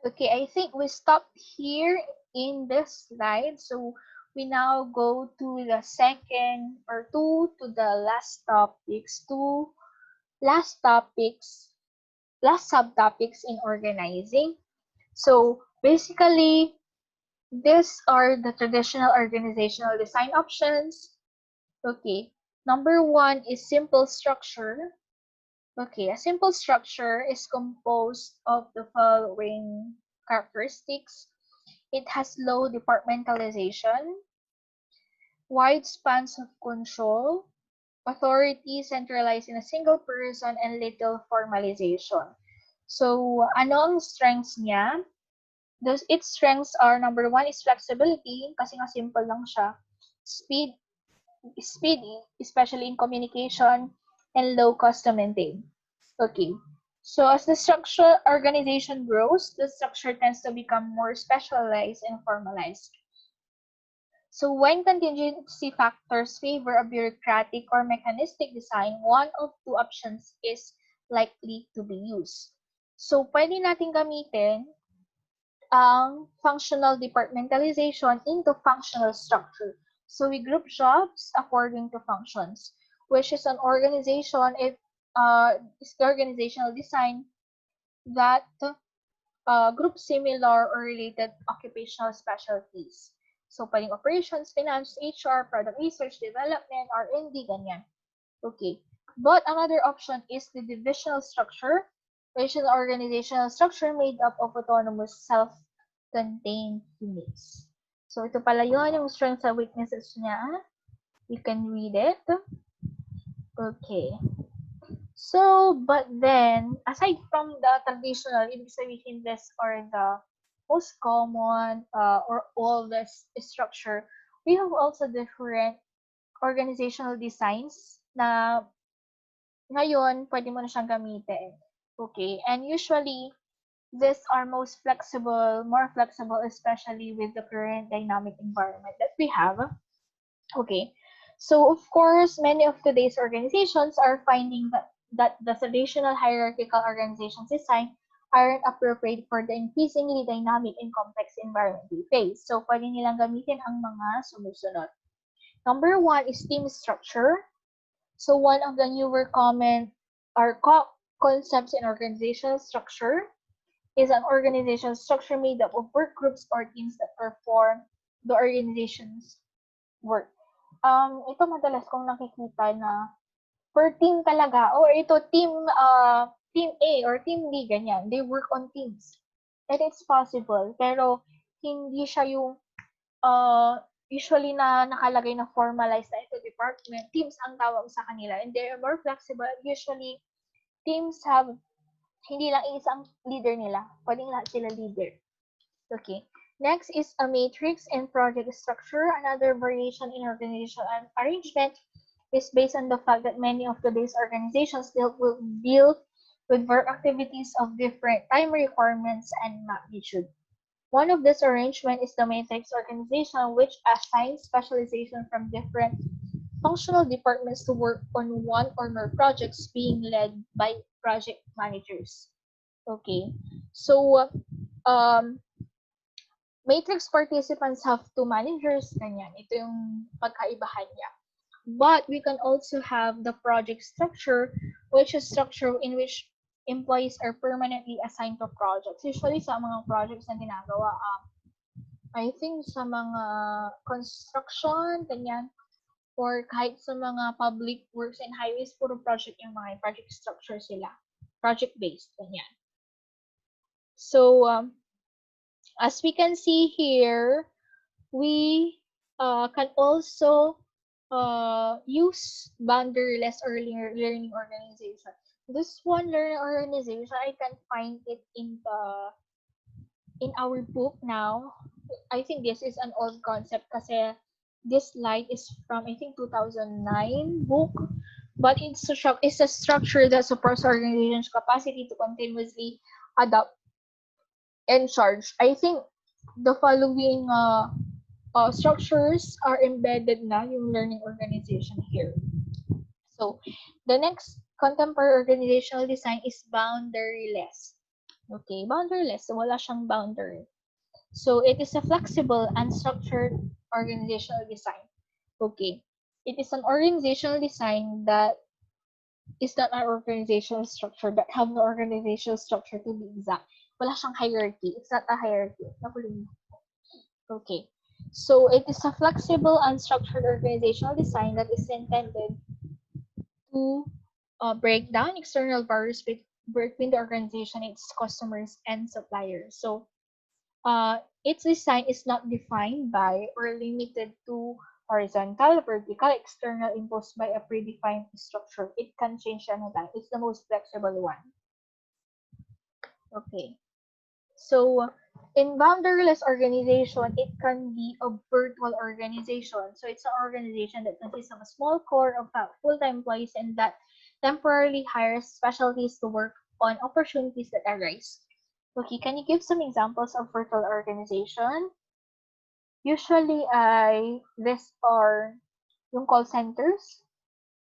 Okay, I think we stopped here in this slide. So we now go to the second or to the last topics, last topics, last subtopics in organizing. So basically, these are the traditional organizational design options. Okay, number one is simple structure. Okay, a simple structure is composed of the following characteristics. It has low departmentalization, wide spans of control, authority centralized in a single person, and little formalization. So, ano ang strengths niya? Its strengths are, number one is flexibility, kasi nga simple lang siya. Speed, speed, especially in communication, and low cost to maintain. Okay. So as the structure organization grows, the structure tends to become more specialized and formalized. So when contingency factors favor a bureaucratic or mechanistic design, one of two options is likely to be used. So pwede natin gamitin ang functional departmentalization into functional structure. So we group jobs according to functions, which is an organization if is the organizational design that group similar or related occupational specialties. So pwedeng operations, finance, HR, product research, development, R&D, ganyan. Okay. But another option is the divisional structure, which is an organizational structure made up of autonomous self-contained units. So ito pala yun, yung strengths and weaknesses niya. You can read it. Okay. So, but then, aside from the traditional, ibig sabihin this or the most common or oldest structure, we have also different organizational designs na ngayon pwede mo na siyang gamitin. Okay, and usually, these are most flexible, more flexible, especially with the current dynamic environment that we have. Okay, so of course, many of today's organizations are finding that the traditional hierarchical organizations design aren't appropriate for the increasingly dynamic and complex environment we face. So, pwede nilang gamitin ang mga sumusunod. Number one is team structure. So, one of the newer common or concepts in organizational structure is an organizational structure made up of work groups or teams that perform the organization's work. Ito madalas kong nakikita na per team talaga or ito team A or team B ganyan. They work on teams. And it's possible, pero hindi siya yung usually na nakalagay na formalized na ito department. Teams ang tawag sa kanila and they are more flexible. Usually, teams have hindi lang isang leader nila. Pwedeng lahat sila leader. Okay. Next is a matrix and project structure. Another variation in organizational arrangement is based on the fact that many of today's organizations will deal with work activities of different time requirements and magnitude. One of this arrangement is the matrix organization, which assigns specialization from different functional departments to work on one or more projects being led by project managers. Okay. So, um, matrix participants have two managers, ganyan. Ito yung pagkaibahan niya. But we can also have the project structure, which is structure in which employees are permanently assigned to projects. Usually sa mga projects na ginagawa, I think sa mga construction, ganyan, or kahit sa mga public works and highways, puro project yung mga project structure sila. Project-based, ganyan. So, as we can see here, we can also use boundaryless or learning organization. This one learning organization, I can find it in our book now. I think this is an old concept kasi this slide is from I think 2009 book, but it's a structure that supports organization's capacity to continuously adapt and charge. I think the following structures are embedded na yung learning organization here. So, the next contemporary organizational design is boundaryless. Okay, boundaryless. So wala siyang boundary. So it is a flexible, unstructured organizational design. Okay. It is an organizational design that is not an organizational structure, that have no organizational structure to be exact. Wala siyang hierarchy. It's not a hierarchy. Nakuling. Okay. So it is a flexible, unstructured organizational design that is intended to break down external barriers between the organization, its customers, and suppliers. So its design is not defined by or limited to horizontal, vertical, external, imposed by a predefined structure. It can change anytime. It's the most flexible one. Okay. So in boundaryless organization, it can be a virtual organization. So it's an organization that consists of a small core of full-time employees and that temporarily hires specialties to work on opportunities that arise. Okay, can you give some examples of virtual organization? Usually these are yung call centers.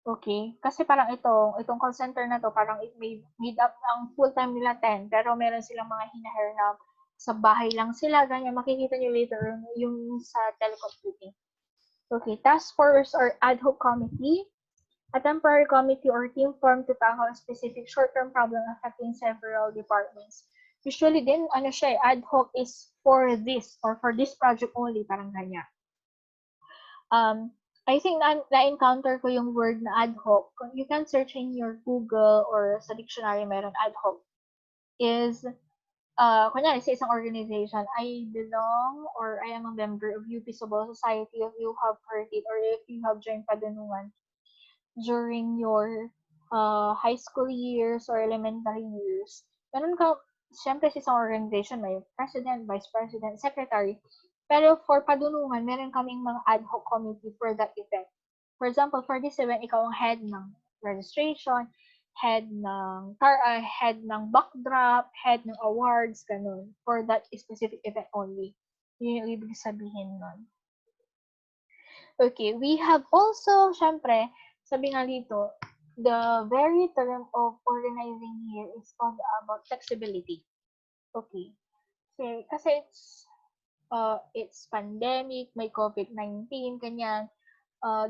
Okay, kasi parang itong call center na 'to parang it made up ang full-time nila 10 pero meron silang mga hina-hire na sa bahay lang sila, ganyan. Makikita niyo later yung sa telecommuting. Okay, task force or ad hoc committee, a temporary committee or team formed to tackle a specific short-term problem affecting several departments. Usually din, ano siya, ad hoc is for this or for this project only, parang ganyan. I think na-encounter ko yung word na ad hoc. You can search in your Google or sa dictionary meron ad hoc. Is, kunyari sa isang organization, I belong or I am a member of UP Civil Society, if you have heard it or if you have joined Padunungan during your high school years or elementary years. Meron ka, syempre sa isang organization, may president, vice president, secretary. Pero for padunungan, meron kaming mga ad hoc committee for that event. For example, for this event, ikaw ang head ng registration, head ng backdrop, head ng awards, ganun. For that specific event only. Yun yung ibig sabihin nun. Okay, we have also, syempre, sabi nga dito, the very term of organizing here is called about flexibility. Okay. Kasi it's pandemic, may COVID-19, ganyan.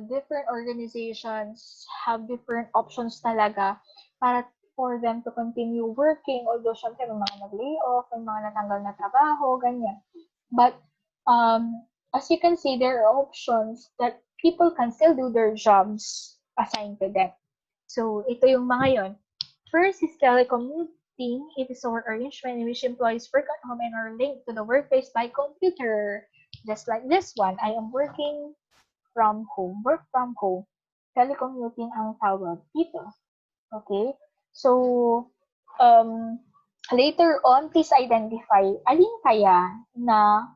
Different organizations have different options talaga para for them to continue working. Although, syempre, may mga nag-lay off, may mga natanggal na trabaho, ganyan. But, as you can see, there are options that people can still do their jobs assigned to them. So, ito yung mga yon. First is telecommuting. It is our arrangement in which employees work at home and are linked to the workplace by computer. Just like this one, I am working from home, work from home. Telecommuting ang tawag dito. Okay? So, later on, please identify alin kaya na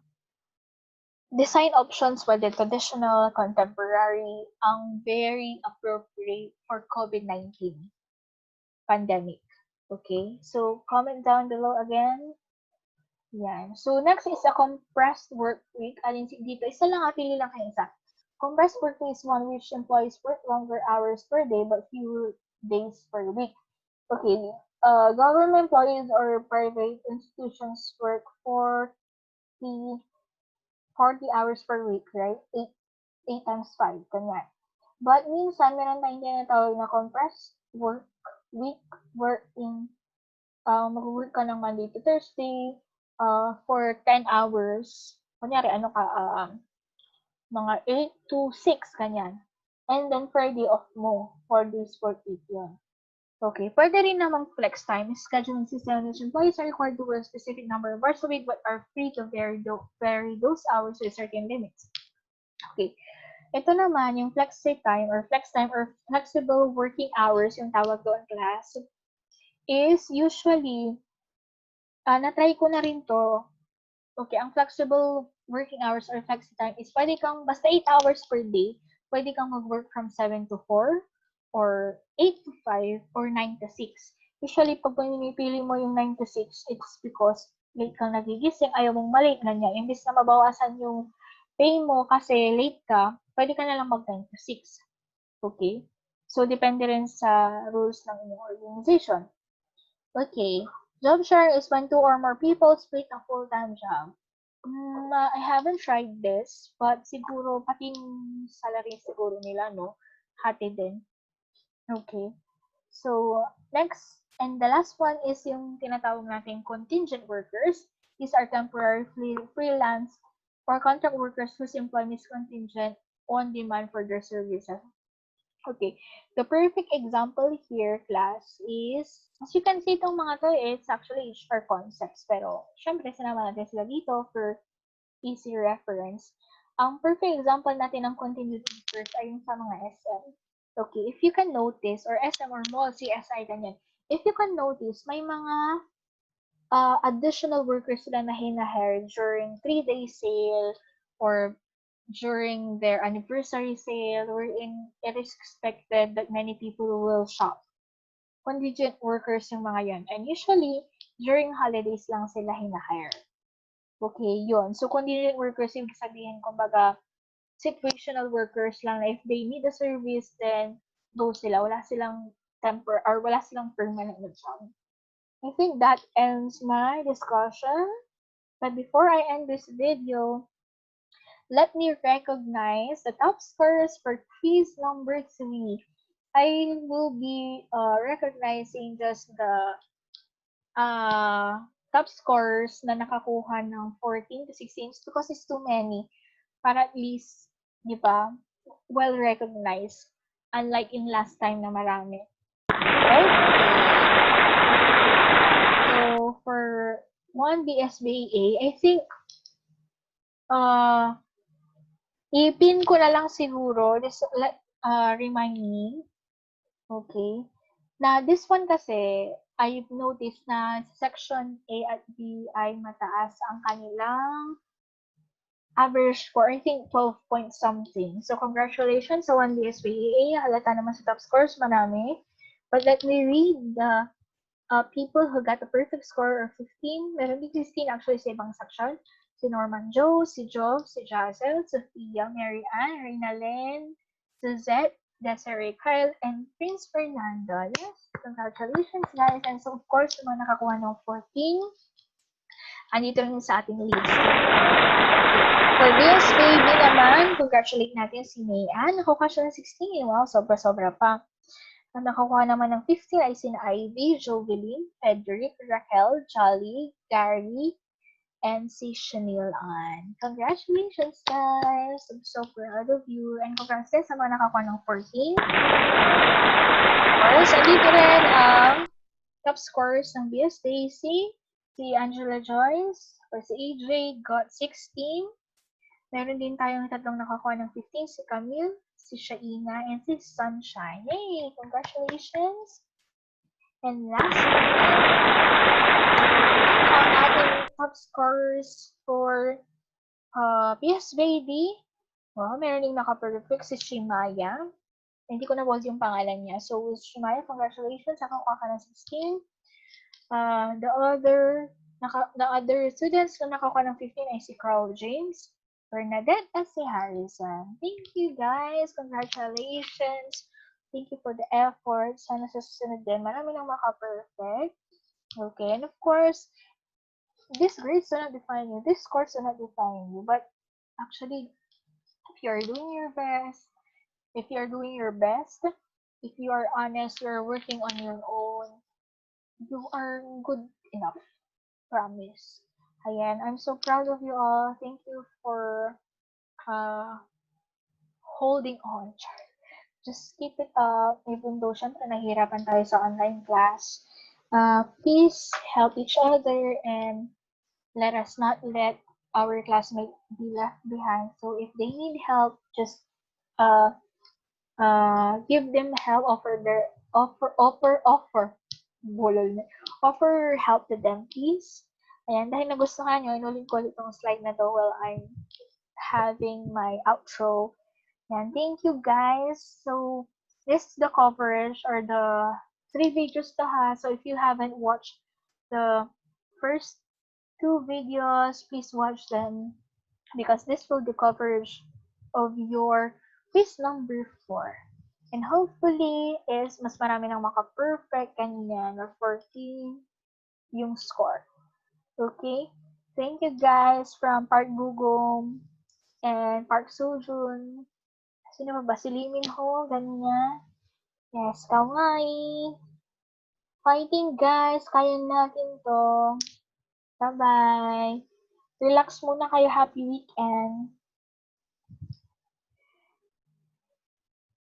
design options, whether traditional, contemporary, ang very appropriate for COVID-19 pandemic. Okay? So, comment down below again. Yan. So, next is a compressed work week. Alin dito, isa lang, pili lang kayo isa. Compressed work week is one which employees work longer hours per day but fewer days per week. Okay. Government employees or private institutions work 40 hours per week, right? 8 times 5, ganyan. But minsan, meron tayong tinatawag na compressed work week, wherein mag-work ka ng Monday to Thursday for 10 hours. Kunyari, mga 8 to 6, ganyan. And then, Friday off mo, 4 days for 8 yun. Okay, pwede rin namang flex time. Scheduling system in which employees are required to work a specific number of hours a week but are free to vary those hours with certain limits. Okay, ito naman yung flex time or flexible working hours, yung tawag doon class, is usually, na-try ko na rin to. Okay, ang flexible working hours or flexi time is pwede kang, basta 8 hours per day, pwede kang mag-work from 7 to 4, or 8 to 5, or 9 to 6. Usually, pag pinipili mo yung 9 to 6, it's because late kang nagigising, ayaw mong malate, ganyan. Imbis na mabawasan yung pay mo kasi late ka, pwede ka na lang mag 9 to 6. Okay? So, depende rin sa rules ng inyong organization. Okay. Job share is when two or more people split a full-time job. I haven't tried this, but siguro pati yung salary siguro nila, no? Hati din. Okay. So, next, and the last one is yung tinatawag nating contingent workers. These are temporary freelance or contract workers whose employment is contingent on demand for their services. Okay, the perfect example here, class, is, as you can see, itong mga to, it's actually HR concepts. Pero, syempre, sinama natin sila dito for easy reference. Ang perfect example natin ng contingent workers ay yung sa mga SM. Okay, if you can notice, or SM or mall, CSI, ganyan. If you can notice, may mga additional workers sila na hinahire during 3-day sale or during their anniversary sale, wherein it is expected that many people will shop. Contingent workers yung mga yon. And usually, during holidays lang sila hinahire. Okay, yun. So, contingent workers, yung sabihin, kumbaga, situational workers lang na if they need a service, then go sila. Wala silang or wala silang permanent na job. I think that ends my discussion. But before I end this video, let me recognize the top scorers for quiz number 3. I will be recognizing just the top scorers na nakakuha ng 14 to 16 because it's too many. Para at least, di ba, well recognized. Unlike in last time na marami. Okay. So, for 1 BSBA, I think, ipin ko na lang siguro, remind me, okay, na this one kasi, I've noticed na section A at B ay mataas ang kanilang average score, I think 12 point something. So, congratulations sa 1 BSBA. Halata naman sa top scores, marami. But let me read the people who got the perfect score of 15. Meron din 16 actually sa ibang section. Si Norman Joe, si Jove, si Jazel, Sophia, Mary Ann, Reynalyn, Suzette, Desiree Kyle, and Prince Fernando. Yes, congratulations guys. And so of course, yung mga nakakuha ng 14, andito rin sa ating list. Okay. For BS Baby naman, congratulate natin si Mayan. Nakuha siya ng 16. Wow, sobra-sobra pa. Ang nakakuha naman ng 15 ay sina Ivy, Jovelyn, Frederick, Raquel, Jolly, Gary, and si Chanel Ann. Congratulations, guys! I'm so proud of you. And congrats din sa mga nakakuha ng 14. Of course, andito rin ang top scores ng BS Daisy, si Angela Joyce, or si AJ got 16. Meron din tayong tatlong nakakuha ng 15, si Camille, si Sheena, and si Sunshine. Yay! Congratulations! And lastly, ang ating top scorers for PS Baby. Well, meron din naka-perfect si Shimaya. Hindi ko na-bold yung pangalan niya. So, Shimaya, congratulations. Nakakuha ka ng 16. The other students na nakakuha ng 15 ay si Carl James, Bernadette, at si Harrison. Thank you, guys. Congratulations. Thank you for the effort. Sana sa susunod din, marami nang maka-perfect. Okay, and of course, these grades do not define you. These scores do not define you. But actually, if you are doing your best, if you are honest, you're working on your own, you are good enough. Promise. Ayan, I'm so proud of you all. Thank you for holding on. Just keep it up, even though syempre nahihirapan tayo sa online class. Please help each other and let us not let our classmates be left behind. So if they need help, just give them help, offer help to them, please. Ayan, dahil nagustuhan nyo, inulit ko ulit itong slide na to while I'm having my outro. And thank you guys. So this is the coverage or the 3 videos to have. So if you haven't watched the first 2 videos, please watch them because this will be coverage of your quiz number 4. And hopefully is mas marami nang maka-perfect kanyan or 14. yung score. Okay? Thank you guys from Park Gugong and Park Sujun. Sino ba? Si Lee Min Ho, ganyan. Yes, Kawaii. Fighting guys, kaya natin to. Bye-bye. Relax muna kayo. Happy weekend.